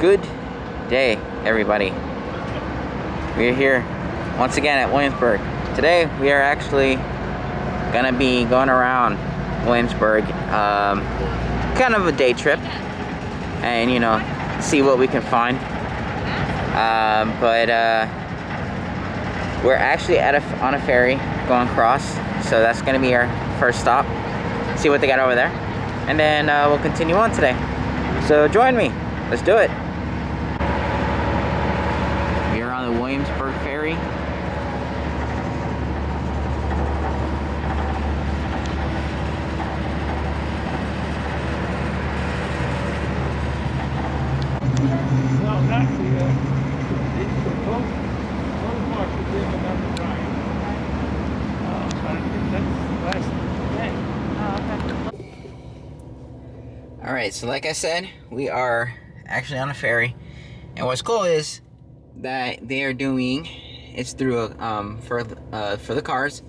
Good day, everybody. We're here once again at Williamsburg. Today we are actually gonna be going around Williamsburg, kind of a day trip, and see what we can find. But we're actually on a ferry going across, so that's gonna be our first stop. See what they got over there, and then we'll continue on today. So join me. Let's do it. We are on the Williamsburg ferry. Alright, so like I said, we are actually on a ferry, and what's cool is that they are doing it's through for the cars,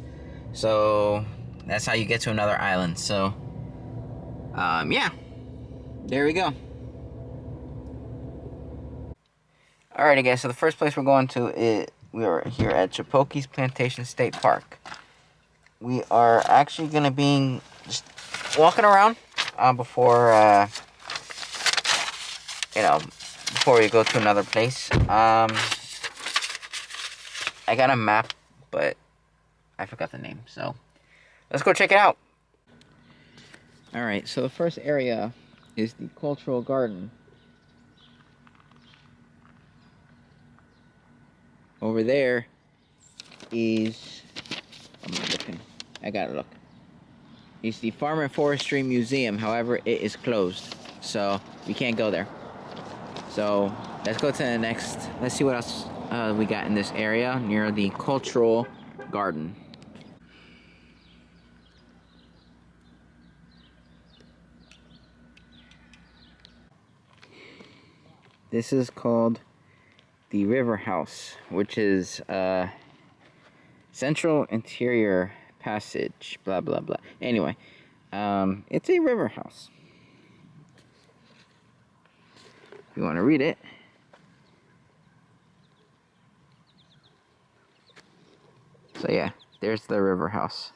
so that's how you get to another island. So yeah, there we go. Alright guys, so the first place we're going to is we are here at Chipoki's Plantation State Park. We are actually gonna be just walking around before before we go to another place. I got a map, but I forgot the name, so let's go check it out. Alright, so the first area is the cultural garden. Over there is, I'm not looking, I gotta look. It's the Farm and Forestry Museum, however it is closed, so we can't go there. So let's go to the next, let's see what else we got in this area near the cultural garden. This is called the River House, which is Central Interior Passage, blah blah blah. Anyway, it's a river house. If you want to read it, so yeah, there's the river house.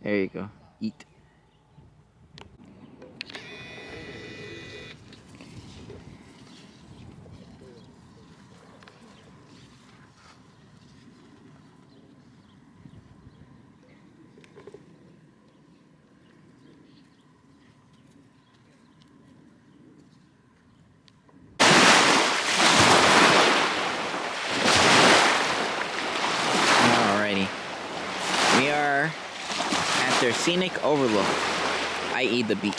There you go. Eat. We are at their scenic overlook, i.e. the beach.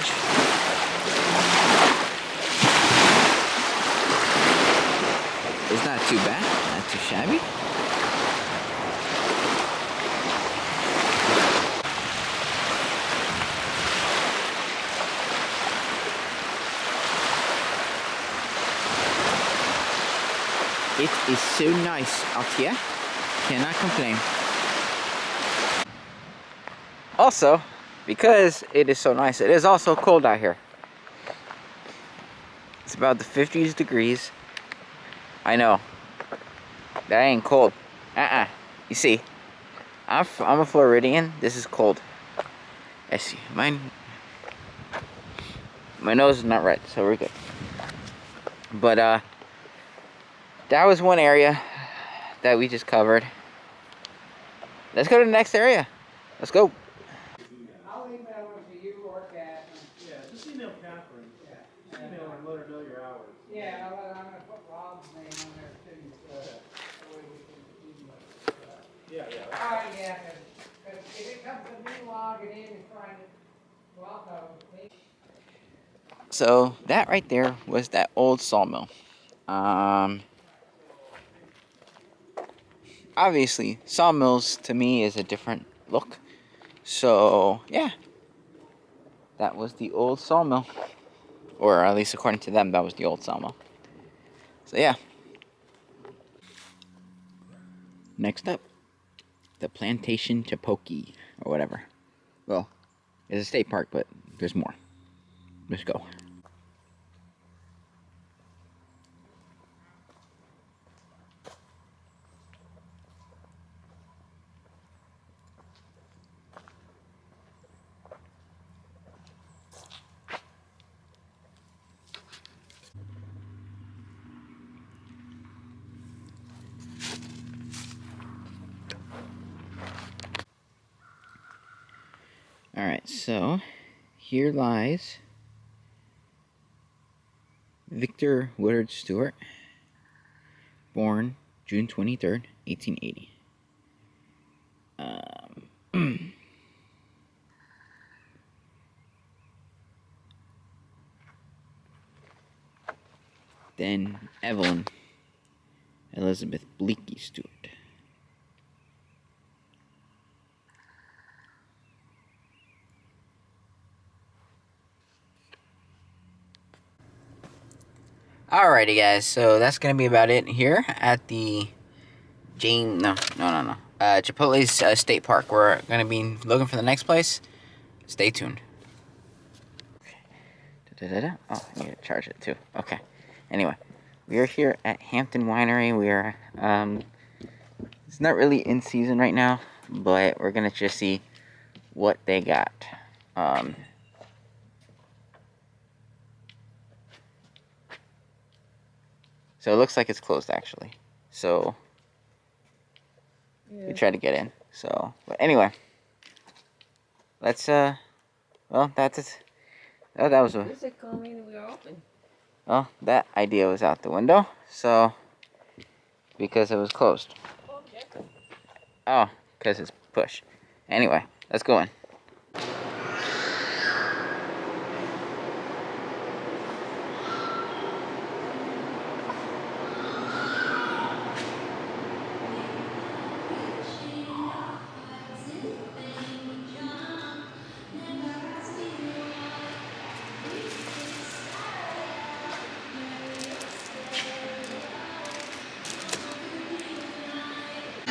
It's not too bad, not too shabby. It is so nice out here, cannot complain. Also, because it is so nice, it is also cold out here. It's about the 50s degrees. I know. That ain't cold. You see, I'm a Floridian. This is cold. I see. My nose is not red, so we're good. But that was one area that we just covered. Let's go to the next area. Let's go. I'll email it to you or Catherine. Yeah, just email Catherine. Yeah. Just email her and let her know your hours. Yeah, I'm going to put Rob's name on there too, so that way we can email it. Yeah. All right, yeah, because if it comes to me logging in and trying to block out. So that right there was that old sawmill. Obviously, sawmills to me is a different look. So yeah, that was the old sawmill, or at least according to them, that was the old sawmill. So yeah. Next up, the Plantation Chapoki, or whatever. Well, it's a state park, but there's more. Let's go. Alright, so here lies Victor Woodard Stewart, born June 23rd, 1880. Then Evelyn Elizabeth Bleaky Stewart. Alrighty, guys, so that's gonna be about it here at the Chipotle's State Park. We're gonna be looking for the next place. Stay tuned. Oh, I need to charge it too. Okay. Anyway, we are here at Hampton Winery. We are it's not really in season right now, but we're gonna just see what they got. So it looks like it's closed actually. So we tried to get in. So, but anyway, let's well, that's it. Oh, that was a. Does it call me that we are open? Well, that idea was out the window. So because it was closed. Oh, because it's push. Anyway, let's go in.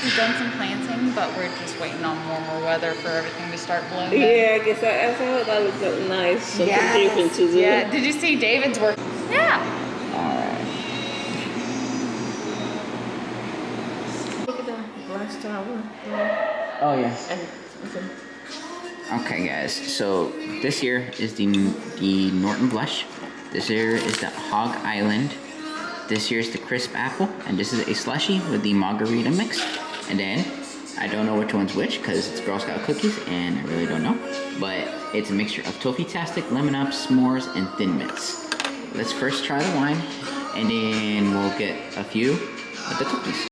We've done some planting, but we're just waiting on warmer weather for everything to start blooming. Yeah, I guess I thought that would look nice. Something different to do. Yeah. Did you see David's work? Yeah. Look at the glass tower. Oh yeah. And Okay, guys. So this here is the Norton Blush. This here is the Hog Island. This here is the Crisp Apple, and this is a slushy with the Margarita mix. And then I don't know which one's which because it's Girl Scout cookies, and I really don't know. But it's a mixture of Toffee-tastic, Lemon Up, s'mores, and Thin Mints. Let's first try the wine, and then we'll get a few of the cookies.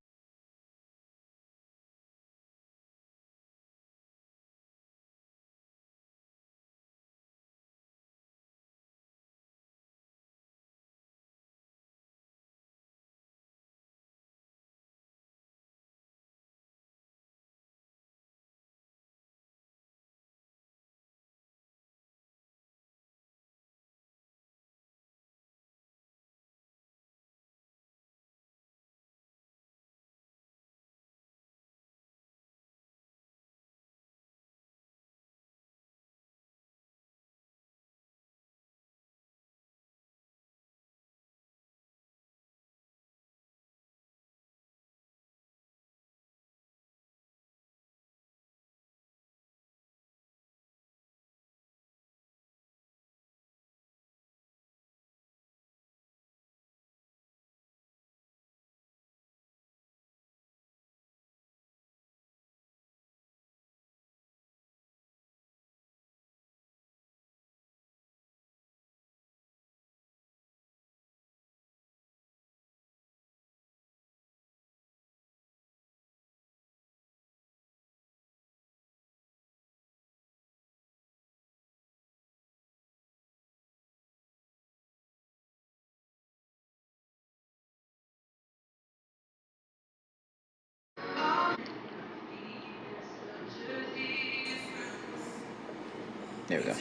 There we go.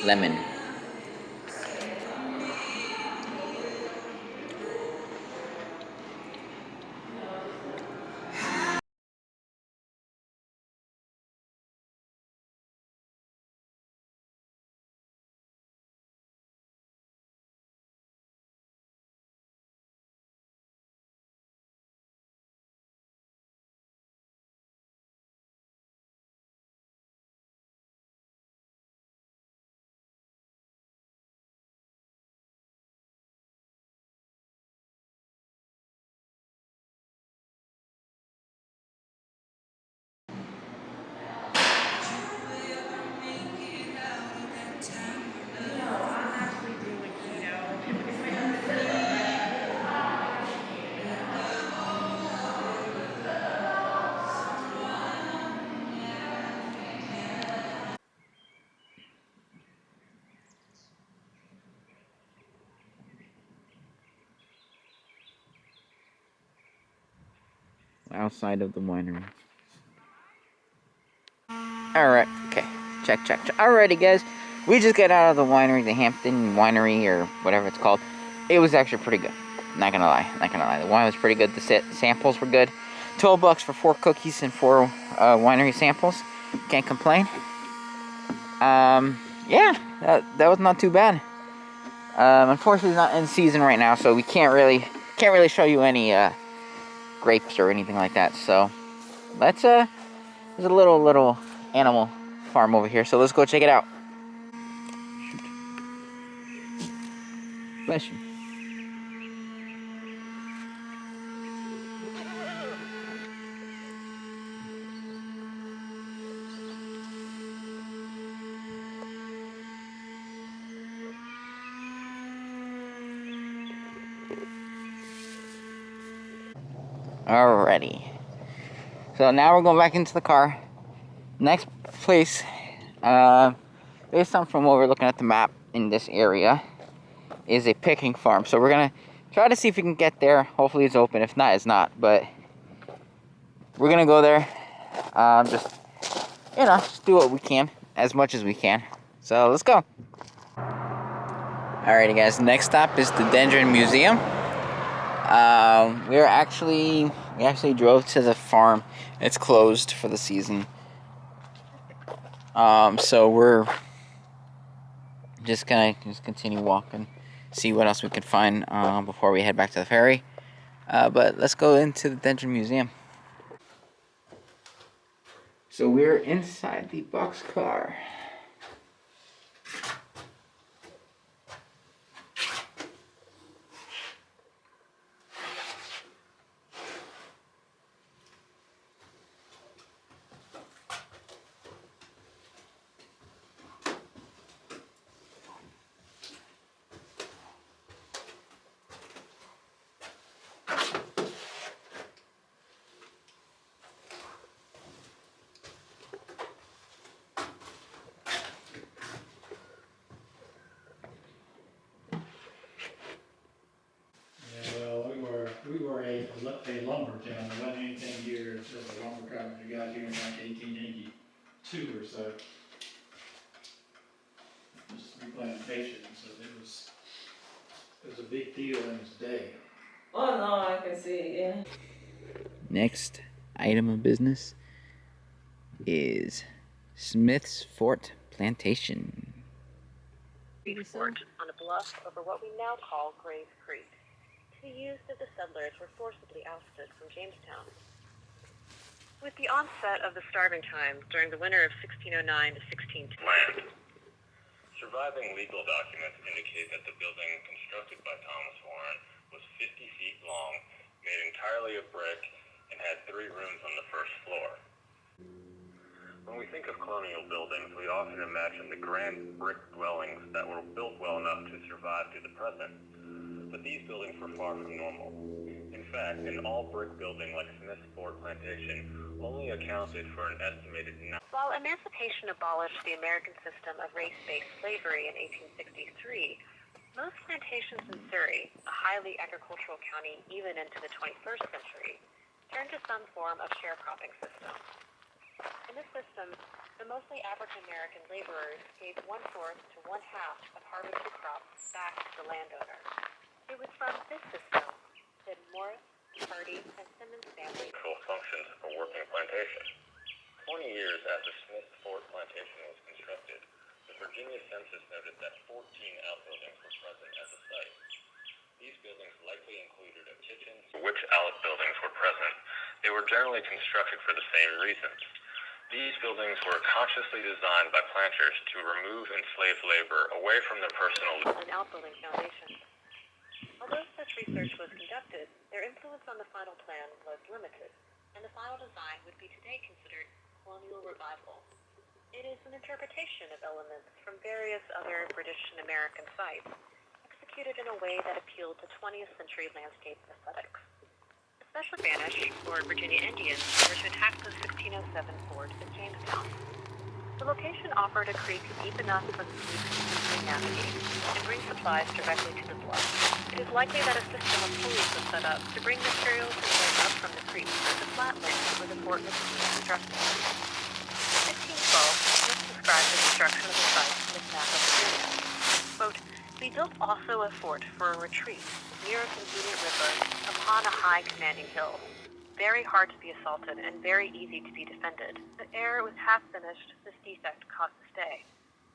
Lemon. outside of the winery. Alright, okay. Check. Alrighty, guys. We just got out of the winery, the Hampton Winery, or whatever it's called. It was actually pretty good. Not gonna lie. The wine was pretty good. The samples were good. $12 for 4 cookies and 4 winery samples. Can't complain. Yeah, that was not too bad. Unfortunately, it's not in season right now, so we can't really show you any grapes or anything like that. So let's there's a little animal farm over here, so let's go check it out. Bless you. Alrighty. So now we're going back into the car. Next place, based on from what we're looking at the map in this area, is a picking farm. So we're gonna try to see if we can get there. Hopefully it's open. If not, it's not. But we're gonna go there. Just do what we can, as much as we can. So let's go. Alrighty, guys. Next stop is the Dendrite Museum. We actually drove to the farm. It's closed for the season. So we're just gonna continue walking, see what else we can find before we head back to the ferry. But let's go into the Dendrite Museum. So we're inside the boxcar. We were a lumber town. There wasn't anything here until the lumber company got here in like 1882 or so. It was Plantation, so it was a big deal in its day. Oh no, I can see, yeah. Next item of business is Smith's Fort Plantation. Fort on a bluff over what we now call Grave Creek, to be used as the settlers were forcibly ousted from Jamestown. With the onset of the starving times during the winter of 1609 to 1610, land. Surviving legal documents indicate that the building constructed by Thomas Warren was 50 feet long, made entirely of brick, and had 3 rooms on the first floor. When we think of colonial buildings, we often imagine the grand brick dwellings that were built well enough to survive to the present. But these buildings were far from normal. In fact, an all-brick building like Smith's Fort Plantation only accounted for an estimated 9. while emancipation abolished the American system of race-based slavery in 1863, most plantations in Surry, a highly agricultural county even into the 21st century, turned to some form of sharecropping system. In this system, the mostly African American laborers gave 1/4 to 1/2 of harvested crops back to the landowner. It was from this system that Morris, Hardy, and Simmons families Functions of a working plantation. 20 years after Smith's Fort Plantation was constructed, the Virginia census noted that 14 outbuildings were present at the site. These buildings likely included a kitchen. Which outbuildings were present? They were generally constructed for the same reasons. These buildings were consciously designed by planters to remove enslaved labor away from their personal and outbuilding foundations. Although such research was conducted, their influence on the final plan was limited, and the final design would be today considered colonial revival. It is an interpretation of elements from various other British and American sites, executed in a way that appealed to 20th century landscape aesthetics. A special advantage for Virginia Indians were to attack the 1607 fort at Jamestown. The location offered a creek deep enough for the fleet to easily navigate and bring supplies directly to the bluff. It is likely that a system of pulleys was set up to bring materials and goods up from the creek to the flatland where the fort was being constructed. In 1512, Smith described the construction of the site in his map of Virginia. Quote, "We built also a fort for a retreat near a convenient river upon a high commanding hill. Very hard to be assaulted and very easy to be defended. But ere it was half finished, this defect caused the stay.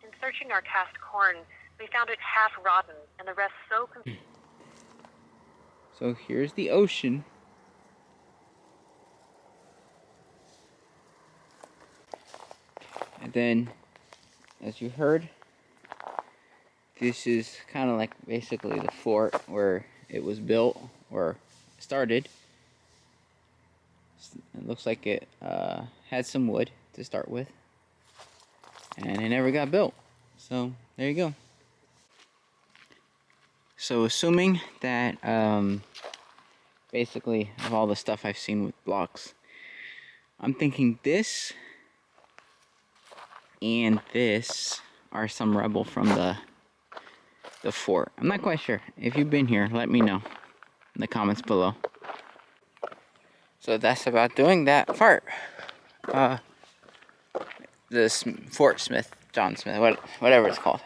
In searching our cast corn, we found it half rotten and the rest so So here's the ocean. And then, as you heard, this is kind of like basically the fort where it was built or started. It looks like it had some wood to start with, and it never got built. So there you go. So assuming that basically of all the stuff I've seen with blocks, I'm thinking this and this are some rubble from the fort. I'm not quite sure. If you've been here, let me know in the comments below. So that's about doing that part. Fort Smith, John Smith, whatever it's called.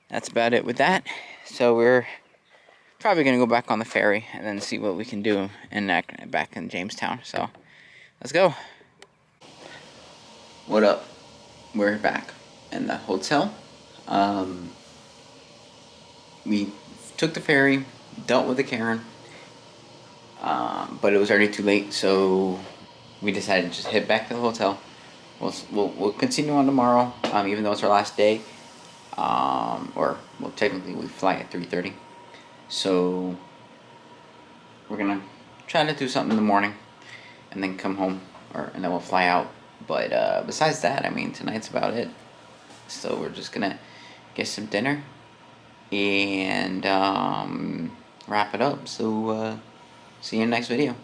That's about it with that. So we're probably gonna go back on the ferry and then see what we can do back in Jamestown. So let's go. What up? We're back in the hotel. We took the ferry, dealt with the Karen. But it was already too late, so we decided to just head back to the hotel. We'll continue on tomorrow, even though it's our last day. Technically we fly at 3:30. So we're gonna try to do something in the morning, and then come home, and then we'll fly out. But besides that, I mean, tonight's about it. So we're just gonna get some dinner and wrap it up. So. See you in the next video.